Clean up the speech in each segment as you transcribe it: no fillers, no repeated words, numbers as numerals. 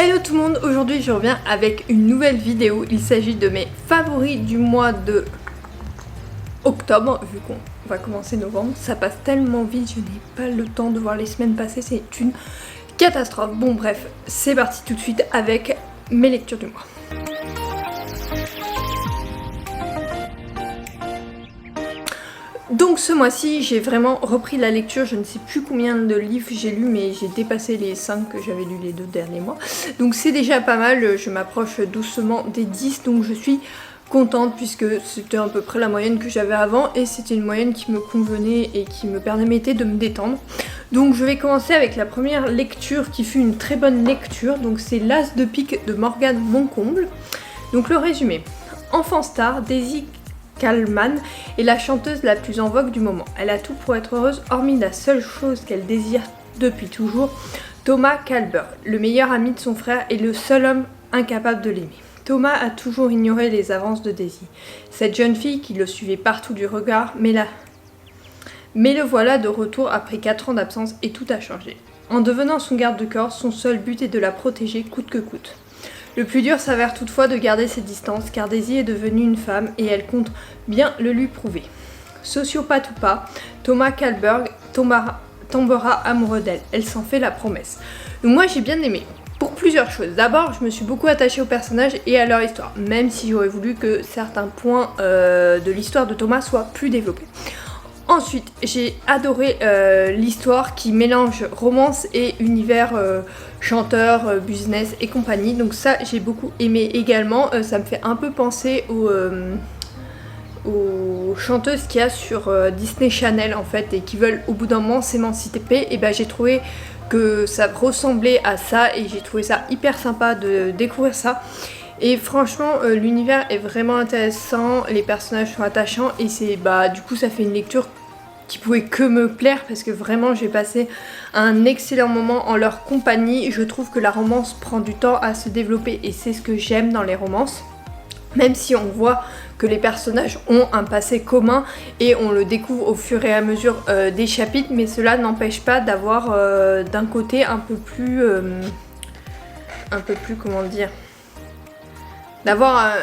Hello tout le monde, aujourd'hui je reviens avec une nouvelle vidéo. Il s'agit de mes favoris du mois de octobre, vu qu'on va commencer novembre. Ça passe tellement vite, je n'ai pas le temps de voir les semaines passer, c'est une catastrophe. Bon bref, c'est parti tout de suite avec mes lectures du mois. Donc ce mois-ci, j'ai vraiment repris la lecture, je ne sais plus combien de livres j'ai lu, mais j'ai dépassé les 5 que j'avais lu les 2 derniers mois. Donc c'est déjà pas mal, je m'approche doucement des 10, donc je suis contente puisque c'était à peu près la moyenne que j'avais avant et c'était une moyenne qui me convenait et qui me permettait de me détendre. Donc je vais commencer avec la première lecture qui fut une très bonne lecture, donc c'est L'As de pique de Morgane Moncomble. Donc le résumé, enfant star, Daisy Kallmann est la chanteuse la plus en vogue du moment. Elle a tout pour être heureuse, hormis la seule chose qu'elle désire depuis toujours, Thomas Kalberg, le meilleur ami de son frère et le seul homme incapable de l'aimer. Thomas a toujours ignoré les avances de Daisy, cette jeune fille qui le suivait partout du regard, mais le voilà de retour après 4 ans d'absence et tout a changé. En devenant son garde-corps, son seul but est de la protéger coûte que coûte. Le plus dur s'avère toutefois de garder ses distances car Daisy est devenue une femme et elle compte bien le lui prouver. Sociopathe ou pas, Thomas Kalberg tombera amoureux d'elle, elle s'en fait la promesse. Donc moi j'ai bien aimé, pour plusieurs choses. D'abord je me suis beaucoup attachée aux personnages et à leur histoire, même si j'aurais voulu que certains points de l'histoire de Thomas soient plus développés. Ensuite, j'ai adoré l'histoire qui mélange romance et univers chanteur, business et compagnie. Donc ça, j'ai beaucoup aimé également. Ça me fait un peu penser aux chanteuses qu'il y a sur Disney Channel en fait et qui veulent au bout d'un moment s'émanciper. Et ben j'ai trouvé que ça ressemblait à ça et j'ai trouvé ça hyper sympa de découvrir ça. Et franchement l'univers est vraiment intéressant, les personnages sont attachants et c'est du coup ça fait une lecture qui pouvait que me plaire parce que vraiment j'ai passé un excellent moment en leur compagnie. Je trouve que la romance prend du temps à se développer et c'est ce que j'aime dans les romances. Même si on voit que les personnages ont un passé commun et on le découvre au fur et à mesure des chapitres, mais cela n'empêche pas d'avoir d'un côté un peu plus comment dire, d'avoir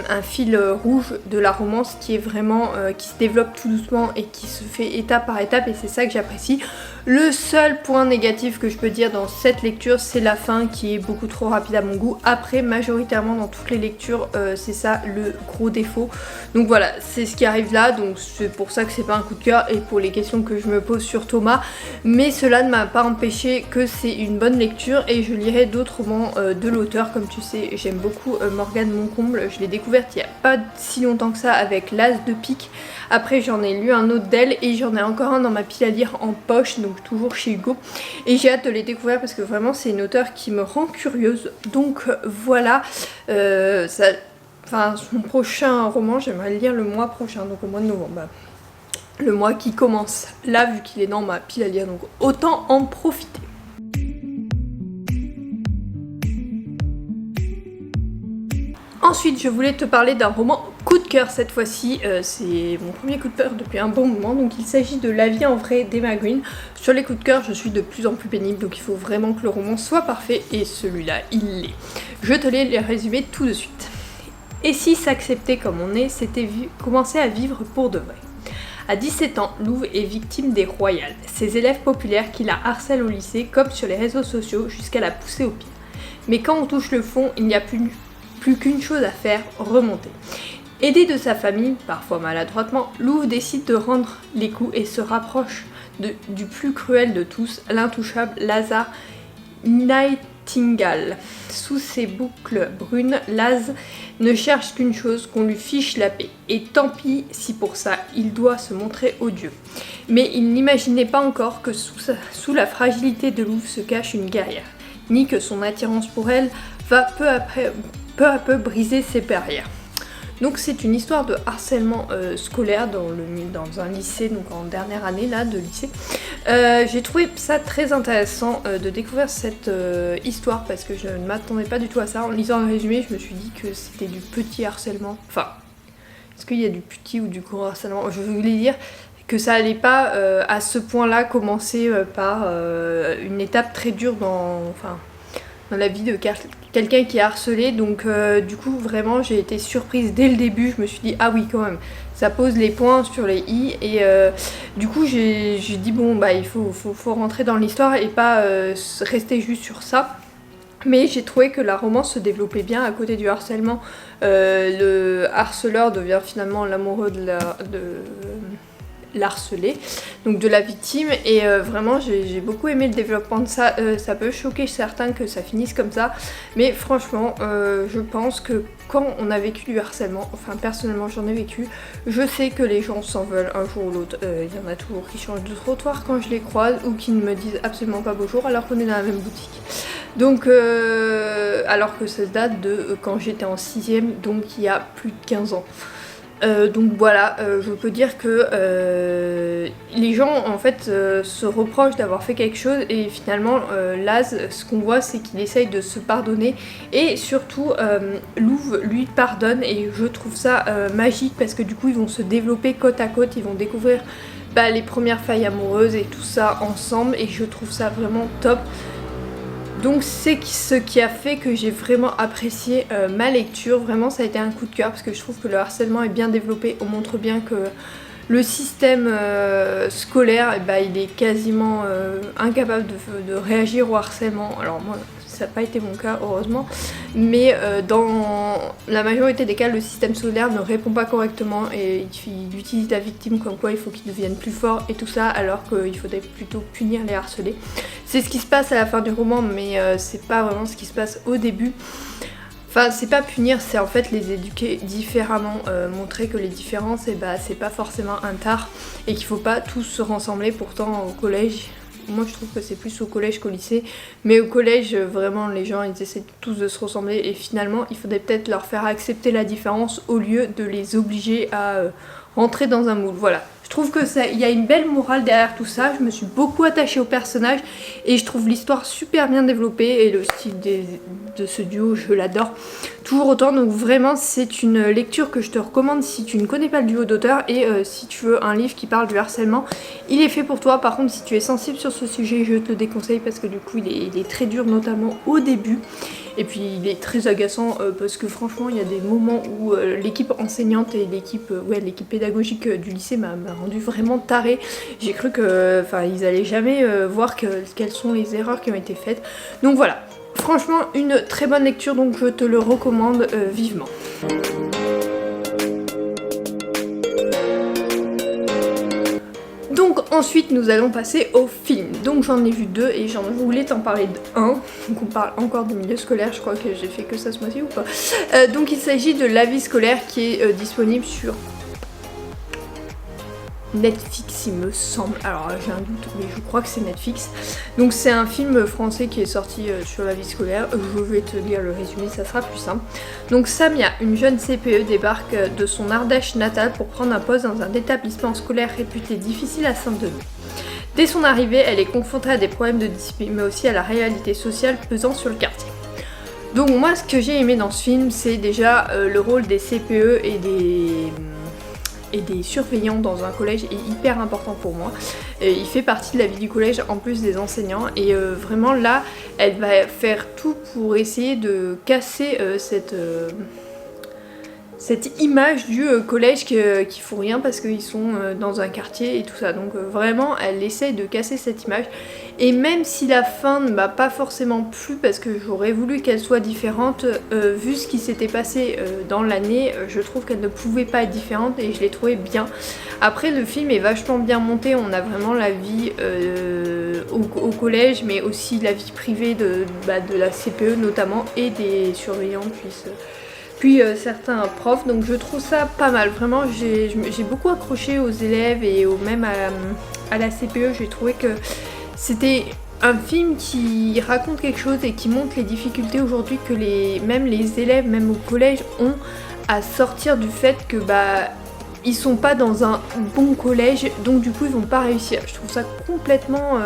un fil rouge de la romance qui est vraiment qui se développe tout doucement et qui se fait étape par étape et c'est ça que j'apprécie. Le seul point négatif que je peux dire dans cette lecture, c'est la fin qui est beaucoup trop rapide à mon goût. Après, majoritairement dans toutes les lectures, c'est ça le gros défaut. Donc voilà, c'est ce qui arrive là, donc c'est pour ça que c'est pas un coup de cœur et pour les questions que je me pose sur Thomas. Mais cela ne m'a pas empêché que c'est une bonne lecture et je lirai d'autres romans de l'auteur. Comme tu sais, j'aime beaucoup Morgane Moncomble. Je l'ai découverte il n'y a pas si longtemps que ça avec L'As de pique. Après j'en ai lu un autre d'elle et j'en ai encore un dans ma pile à lire en poche, donc toujours chez Hugo. Et j'ai hâte de les découvrir parce que vraiment c'est une auteure qui me rend curieuse. Donc voilà, son prochain roman j'aimerais le lire le mois prochain, donc au mois de novembre. Le mois qui commence là vu qu'il est dans ma pile à lire, donc autant en profiter. Ensuite, je voulais te parler d'un roman coup de cœur cette fois-ci. C'est mon premier coup de cœur depuis un bon moment. Donc il s'agit de La vie en vrai d'Emma Green. Sur les coups de cœur, je suis de plus en plus pénible. Donc il faut vraiment que le roman soit parfait. Et celui-là, il l'est. Je te les résumer tout de suite. Et si s'accepter comme on est, c'était commencer à vivre pour de vrai. À 17 ans, Louve est victime des royales. Ces élèves populaires qui la harcèlent au lycée comme sur les réseaux sociaux jusqu'à la pousser au pire. Mais quand on touche le fond, il n'y a plus qu'une chose à faire, remonter. Aidée de sa famille, parfois maladroitement, Louve décide de rendre les coups et se rapproche du plus cruel de tous, l'intouchable Lazare Nightingale. Sous ses boucles brunes, Laz ne cherche qu'une chose, qu'on lui fiche la paix. Et tant pis si pour ça, il doit se montrer odieux. Mais il n'imaginait pas encore que sous la fragilité de Louve se cache une guerrière, ni que son attirance pour elle va peu à peu briser ses barrières. Donc c'est une histoire de harcèlement scolaire dans un lycée, donc en dernière année là de lycée. J'ai trouvé ça très intéressant de découvrir cette histoire parce que je ne m'attendais pas du tout à ça. En lisant le résumé, je me suis dit que c'était du petit harcèlement. Enfin, est-ce qu'il y a du petit ou du gros harcèlement? Je voulais dire que ça allait pas à ce point-là commencer par une étape très dure dans la vie de quelqu'un qui est harcelé. Donc du coup vraiment j'ai été surprise dès le début, je me suis dit ah oui quand même, ça pose les points sur les i et du coup j'ai dit bon bah il faut rentrer dans l'histoire et pas rester juste sur ça. Mais j'ai trouvé que la romance se développait bien à côté du harcèlement. Le harceleur devient finalement l'amoureux de l'harcelé, donc de la victime, et vraiment j'ai beaucoup aimé le développement de ça. Ça peut choquer certains que ça finisse comme ça, mais franchement je pense que quand on a vécu du harcèlement, enfin personnellement j'en ai vécu, je sais que les gens s'en veulent un jour ou l'autre. Il y en a toujours qui changent de trottoir quand je les croise ou qui ne me disent absolument pas bonjour alors qu'on est dans la même boutique. Donc alors que ça date de quand j'étais en 6ème, donc il y a plus de 15 ans. Donc voilà, je peux dire que les gens en fait se reprochent d'avoir fait quelque chose et finalement Laz, ce qu'on voit c'est qu'il essaye de se pardonner et surtout Louve lui pardonne et je trouve ça magique parce que du coup ils vont se développer côte à côte, ils vont découvrir les premières failles amoureuses et tout ça ensemble et je trouve ça vraiment top. Donc c'est ce qui a fait que j'ai vraiment apprécié ma lecture, vraiment ça a été un coup de cœur parce que je trouve que le harcèlement est bien développé, on montre bien que le système scolaire il est quasiment incapable de réagir au harcèlement. Alors moi ça n'a pas été mon cas heureusement, mais dans la majorité des cas le système scolaire ne répond pas correctement et il utilise la victime comme quoi il faut qu'il devienne plus fort et tout ça alors qu'il faudrait plutôt punir les harcelés. C'est ce qui se passe à la fin du roman mais c'est pas vraiment ce qui se passe au début. Enfin c'est pas punir, c'est en fait les éduquer différemment, montrer que les différences c'est pas forcément un tard et qu'il faut pas tous se ressembler. Pourtant au collège, moi je trouve que c'est plus au collège qu'au lycée, mais au collège vraiment les gens ils essaient tous de se ressembler et finalement il faudrait peut-être leur faire accepter la différence au lieu de les obliger à rentrer dans un moule. Voilà. Je trouve que il y a une belle morale derrière tout ça, je me suis beaucoup attachée au personnage et je trouve l'histoire super bien développée et le style de ce duo je l'adore toujours autant. Donc vraiment c'est une lecture que je te recommande si tu ne connais pas le duo d'auteurs et si tu veux un livre qui parle du harcèlement, il est fait pour toi. Par contre si tu es sensible sur ce sujet je te le déconseille parce que du coup il est très dur notamment au début. Et puis il est très agaçant parce que franchement il y a des moments où l'équipe enseignante et l'équipe pédagogique du lycée m'a rendu vraiment tarée. J'ai cru que ils allaient jamais voir quelles sont les erreurs qui ont été faites. Donc voilà, franchement une très bonne lecture donc je te le recommande vivement. Donc ensuite nous allons passer au film. Donc j'en ai vu deux et j'en voulais t'en parler d'un. Donc on parle encore du milieu scolaire, je crois que j'ai fait que ça ce mois-ci ou pas. Donc il s'agit de La vie scolaire qui est disponible sur Netflix il me semble, alors j'ai un doute mais je crois que c'est Netflix. Donc c'est un film français qui est sorti sur la vie scolaire, je vais te lire le résumé, ça sera plus simple. Donc Samia, une jeune CPE, débarque de son Ardèche natale pour prendre un poste dans un établissement scolaire réputé difficile à Saint-Denis. Dès son arrivée, elle est confrontée à des problèmes de discipline mais aussi à la réalité sociale pesant sur le quartier. Donc moi ce que j'ai aimé dans ce film c'est déjà le rôle des CPE et des surveillants dans un collège est hyper important pour moi. Il fait partie de la vie du collège en plus des enseignants et vraiment là elle va faire tout pour essayer de casser cette image du collège qui font rien parce qu'ils sont dans un quartier et tout ça. Donc vraiment elle essaye de casser cette image et même si la fin ne m'a pas forcément plu parce que j'aurais voulu qu'elle soit différente, vu ce qui s'était passé dans l'année, je trouve qu'elle ne pouvait pas être différente et je l'ai trouvé bien. Après le film est vachement bien monté, on a vraiment la vie au collège mais aussi la vie privée de la CPE notamment et des surveillants puis certains profs, donc je trouve ça pas mal. Vraiment j'ai beaucoup accroché aux élèves et même à la CPE. J'ai trouvé que c'était un film qui raconte quelque chose et qui montre les difficultés aujourd'hui que même les élèves, même au collège, ont à sortir du fait que ils sont pas dans un bon collège, donc du coup ils vont pas réussir. Je trouve ça complètement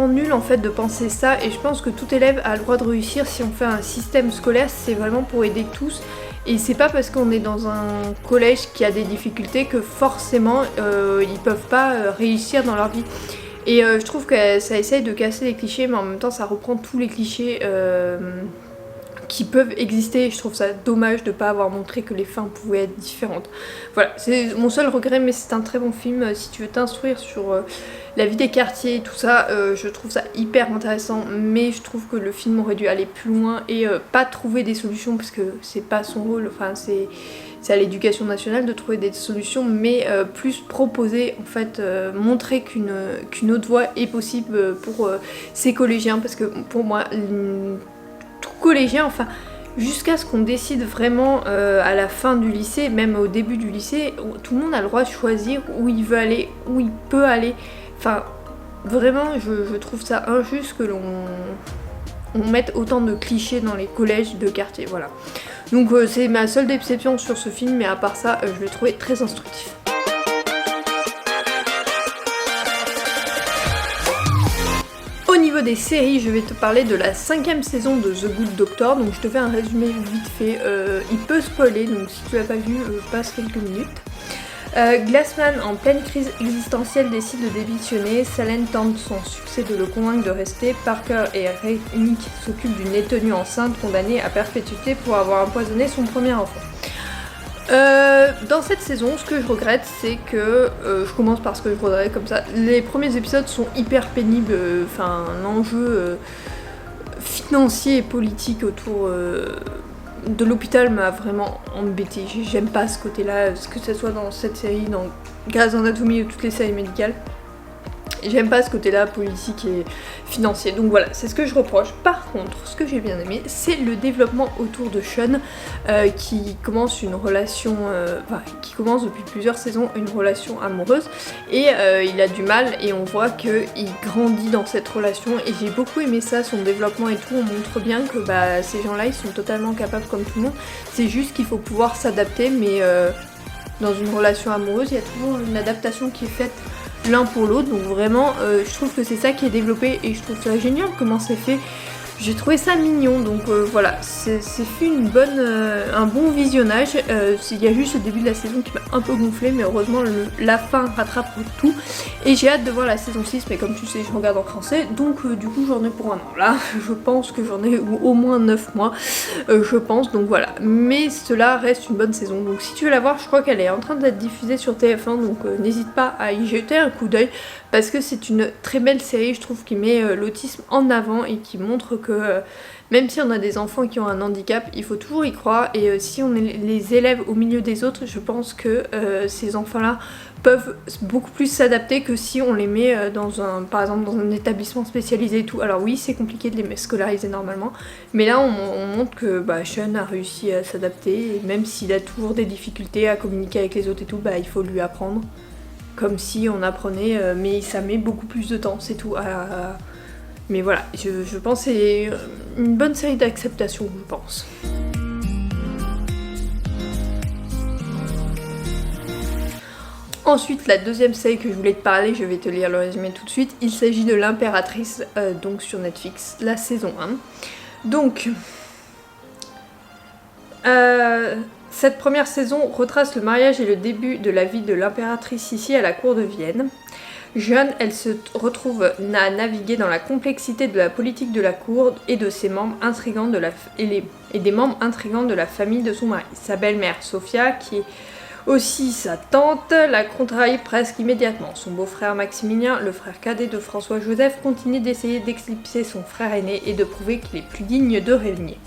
nul en fait de penser ça et je pense que tout élève a le droit de réussir. Si on fait un système scolaire c'est vraiment pour aider tous et c'est pas parce qu'on est dans un collège qui a des difficultés que forcément ils peuvent pas réussir dans leur vie. Et je trouve que ça essaye de casser les clichés, mais en même temps ça reprend tous les clichés qui peuvent exister. Je trouve ça dommage de ne pas avoir montré que les fins pouvaient être différentes. Voilà, c'est mon seul regret, mais c'est un très bon film. Si tu veux t'instruire sur la vie des quartiers et tout ça, je trouve ça hyper intéressant, mais je trouve que le film aurait dû aller plus loin et pas trouver des solutions, parce que c'est pas son rôle, enfin c'est à l'éducation nationale de trouver des solutions, mais plus proposer, en fait, montrer qu'une autre voie est possible pour ces collégiens, parce que pour moi, tout collégien, enfin, jusqu'à ce qu'on décide vraiment à la fin du lycée, même au début du lycée, tout le monde a le droit de choisir où il veut aller, où il peut aller. Enfin, vraiment, je trouve ça injuste que on mette autant de clichés dans les collèges de quartier, voilà. Donc c'est ma seule déception sur ce film, mais à part ça, je l'ai trouvé très instructif. Au niveau des séries, je vais te parler de la 5e saison de The Good Doctor, donc je te fais un résumé vite fait, il peut spoiler, donc si tu l'as pas vu, passe quelques minutes. Glassman, en pleine crise existentielle, décide de démissionner. Salem tente son succès de le convaincre de rester. Parker et Nick s'occupent d'une détenue enceinte condamnée à perpétuité pour avoir empoisonné son premier enfant. Dans cette saison, ce que je regrette, c'est que, je commence par ce que je regrette comme ça, les premiers épisodes sont hyper pénibles, enfin l'enjeu financier et politique autour de l'hôpital m'a vraiment embêtée. J'aime pas ce côté-là, que ce soit dans cette série, dans Grey's Anatomy ou toutes les séries médicales. J'aime pas ce côté-là politique et financier, donc voilà, c'est ce que je reproche. Par contre, ce que j'ai bien aimé, c'est le développement autour de Sean, qui commence une relation, qui commence depuis plusieurs saisons une relation amoureuse, et il a du mal, et on voit qu'il grandit dans cette relation, et j'ai beaucoup aimé ça, son développement et tout. On montre bien que ces gens-là, ils sont totalement capables comme tout le monde, c'est juste qu'il faut pouvoir s'adapter, mais dans une relation amoureuse, il y a toujours une adaptation qui est faite l'un pour l'autre, donc vraiment je trouve que c'est ça qui est développé et je trouve ça génial comment c'est fait. J'ai trouvé ça mignon, donc voilà, c'est fait un bon visionnage. Il y a juste le début de la saison qui m'a un peu gonflé, mais heureusement la fin rattrape tout. Et j'ai hâte de voir la saison 6, mais comme tu sais, je regarde en français, donc du coup j'en ai pour un an. Là, je pense que j'en ai au moins 9 mois, je pense, donc voilà. Mais cela reste une bonne saison, donc si tu veux la voir, je crois qu'elle est en train d'être diffusée sur TF1, donc n'hésite pas à y jeter un coup d'œil, parce que c'est une très belle série, je trouve, qui met l'autisme en avant et qui montre que même si on a des enfants qui ont un handicap, il faut toujours y croire, et si on les élève au milieu des autres, je pense que ces enfants-là peuvent beaucoup plus s'adapter que si on les met par exemple dans un établissement spécialisé et tout. Alors oui, c'est compliqué de les scolariser normalement, mais là on montre que Sean a réussi à s'adapter, et même s'il a toujours des difficultés à communiquer avec les autres et tout, il faut lui apprendre. Comme si on apprenait, mais ça met beaucoup plus de temps, c'est tout. Mais voilà, je pense que c'est une bonne série d'acceptation, je pense. Ensuite, la deuxième série que je voulais te parler, je vais te lire le résumé tout de suite. Il s'agit de l'Impératrice, donc sur Netflix, la saison 1. Donc, cette première saison retrace le mariage et le début de la vie de l'impératrice ici à la cour de Vienne. Jeune, elle se retrouve à naviguer dans la complexité de la politique de la cour et de ses membres intrigants et des membres intrigants de la famille de son mari. Sa belle-mère Sophia, qui est aussi sa tante, la contrarie presque immédiatement. Son beau-frère Maximilien, le frère cadet de François-Joseph, continue d'essayer d'éclipser son frère aîné et de prouver qu'il est plus digne de régner.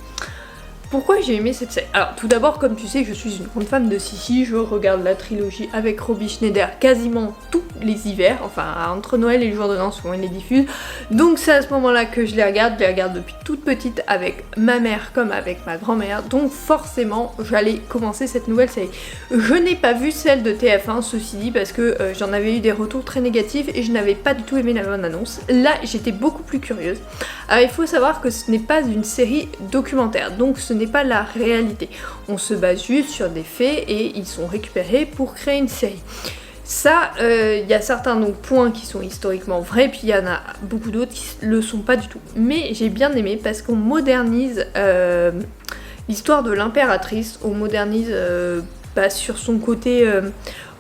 Pourquoi j'ai aimé cette série? Alors tout d'abord, comme tu sais, je suis une grande fan de Sissi, je regarde la trilogie avec Robbie Schneider quasiment tous les hivers, enfin entre Noël et le jour de l'an, souvent il les diffuse, donc c'est à ce moment-là que je les regarde depuis toute petite avec ma mère comme avec ma grand-mère, donc forcément j'allais commencer cette nouvelle série. Je n'ai pas vu celle de TF1, ceci dit, parce que j'en avais eu des retours très négatifs et je n'avais pas du tout aimé la bande-annonce. Là j'étais beaucoup plus curieuse. Alors il faut savoir que ce n'est pas une série documentaire, donc ce n'est pas la réalité. On se base juste sur des faits et ils sont récupérés pour créer une série. Ça, il y a certains points qui sont historiquement vrais, puis il y en a beaucoup d'autres qui le sont pas du tout. Mais j'ai bien aimé parce qu'on modernise l'histoire de l'impératrice, on modernise sur son côté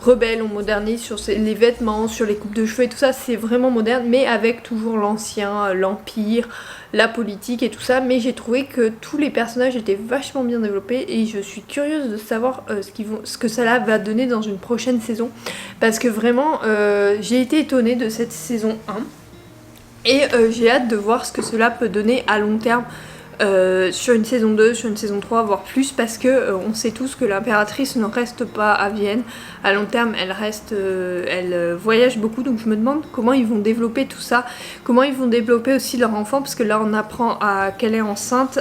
rebelle, on modernise sur les vêtements, sur les coupes de cheveux et tout ça, c'est vraiment moderne, mais avec toujours l'ancien, l'empire, la politique et tout ça. Mais j'ai trouvé que tous les personnages étaient vachement bien développés et je suis curieuse de savoir ce que ça va donner dans une prochaine saison, parce que vraiment j'ai été étonnée de cette saison 1 et j'ai hâte de voir ce que cela peut donner à long terme. Sur une saison 2, sur une saison 3, voire plus, parce que on sait tous que l'impératrice ne reste pas à Vienne. À long terme, elle reste, elle voyage beaucoup, donc je me demande comment ils vont développer tout ça, comment ils vont développer aussi leur enfant, parce que là on apprend qu'elle est enceinte.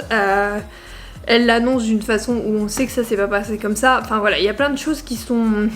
Elle l'annonce d'une façon où on sait que ça s'est pas passé comme ça. Enfin voilà, il y a plein de choses qui sont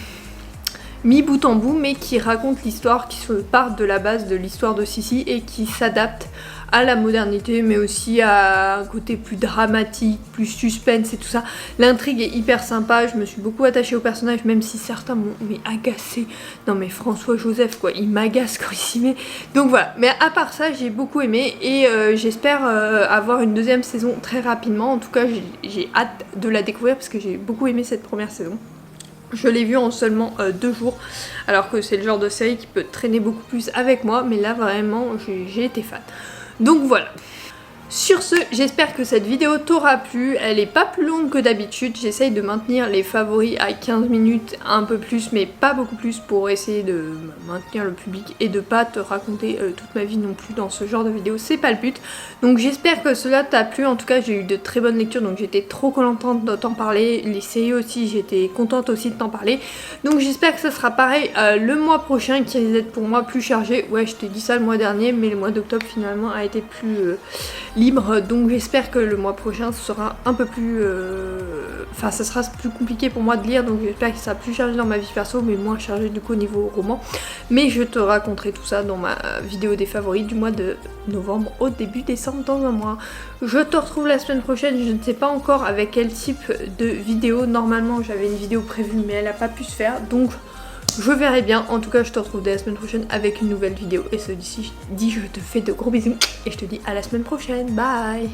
mis bout en bout, mais qui racontent l'histoire, qui partent de la base de l'histoire de Sissi et qui s'adaptent à la modernité, mais aussi à un côté plus dramatique, plus suspense et tout ça. L'intrigue est hyper sympa, je me suis beaucoup attachée au personnage, même si certains m'ont agacé. Non mais François Joseph quoi, il m'agace quand il s'y met. Donc voilà, mais à part ça, j'ai beaucoup aimé et j'espère avoir une deuxième saison très rapidement. En tout cas, j'ai hâte de la découvrir parce que j'ai beaucoup aimé cette première saison. Je l'ai vue en seulement 2 jours, alors que c'est le genre de série qui peut traîner beaucoup plus avec moi, mais là vraiment j'ai été fan. Donc voilà. Sur ce, j'espère que cette vidéo t'aura plu, elle est pas plus longue que d'habitude, j'essaye de maintenir les favoris à 15 minutes, un peu plus, mais pas beaucoup plus pour essayer de maintenir le public et de pas te raconter toute ma vie non plus dans ce genre de vidéo, c'est pas le but. Donc j'espère que cela t'a plu, en tout cas j'ai eu de très bonnes lectures, donc j'étais trop contente de t'en parler, les séries aussi, j'étais contente aussi de t'en parler. Donc j'espère que ça sera pareil le mois prochain qui risque d'être pour moi plus chargé. Ouais, je t'ai dit ça le mois dernier, mais le mois d'octobre finalement a été plus libre, donc j'espère que le mois prochain ce sera un peu plus enfin ça sera plus compliqué pour moi de lire, donc j'espère qu'il sera plus chargé dans ma vie perso mais moins chargé du coup au niveau roman, mais je te raconterai tout ça dans ma vidéo des favoris du mois de novembre au début décembre dans un mois. Je te retrouve la semaine prochaine, je ne sais pas encore avec quel type de vidéo. Normalement j'avais une vidéo prévue mais elle n'a pas pu se faire, donc je verrai bien. En tout cas je te retrouve dès la semaine prochaine avec une nouvelle vidéo et ce d'ici je te fais de gros bisous et je te dis à la semaine prochaine, bye.